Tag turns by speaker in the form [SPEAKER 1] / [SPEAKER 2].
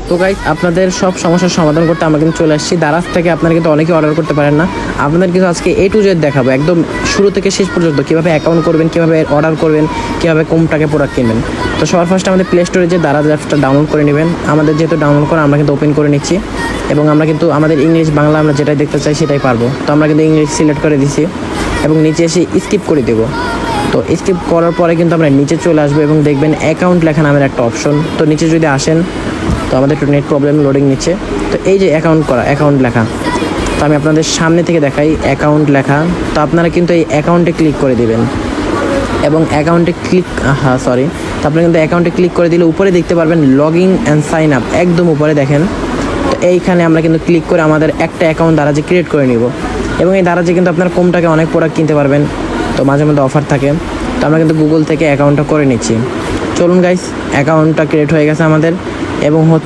[SPEAKER 1] তো গাইস আপনাদের সব সমস্যার সমাধান করতে আমরা কিন্তু চলে আসছি দারাজ থেকে। আপনারা কিন্তু অনেকেই অর্ডার করতে পারেন না, আপনাদের কিন্তু আজকে A to Z দেখাবো একদম শুরু থেকে শেষ পর্যন্ত, কীভাবে অ্যাকাউন্ট করবেন, কীভাবে অর্ডার করবেন, কীভাবে কম টাকায় প্রোডাক্ট কিনবেন। তো সবার ফার্স্টে আমাদের প্লে স্টোরে যে দারাজ অ্যাপসটা ডাউনলোড করে নেবেন। আমাদের যেহেতু ডাউনলোড করা আমরা কিন্তু ওপেন করে নিচ্ছি এবং আমরা কিন্তু আমাদের ইংলিশ বাংলা আমরা যেটাই দেখতে চাই সেটাই পারবো। তো আমরা কিন্তু ইংলিশ সিলেক্ট করে দিছি এবং নিচে এসে স্কিপ করে দেবো। তো স্কিপ করার পরে কিন্তু আমরা নিচে চলে আসবো এবং দেখবেন অ্যাকাউন্ট লেখা নামের একটা অপশন। তো নিচে যদি আসেন, তো আমাদের একটু নেট প্রবলেম, লোডিং নিচ্ছে। তো এই যে অ্যাকাউন্ট লেখা, তো আমি আপনাদের সামনে থেকে দেখাই অ্যাকাউন্ট লেখা। তো আপনারা কিন্তু এই অ্যাকাউন্টে ক্লিক করে দিবেন এবং অ্যাকাউন্টে তো আপনারা কিন্তু অ্যাকাউন্টে ক্লিক করে দিলে উপরে দেখতে পারবেন log in and sign up, একদম উপরে দেখেন। তো এইখানে আমরা কিন্তু ক্লিক করে আমাদের একটা অ্যাকাউন্ট দারাজে ক্রিয়েট করে নিব এবং এই দারাজে কিন্তু আপনার কম টাকায় অনেক প্রোডাক্ট কিনতে পারবেন। তো মাঝে মধ্যে অফার থাকে। তো আমরা কিন্তু গুগল থেকে অ্যাকাউন্টটা করে নিচ্ছি। চলুন গাইস, অ্যাকাউন্টটা ক্রিয়েট হয়ে গেছে আমাদের এবং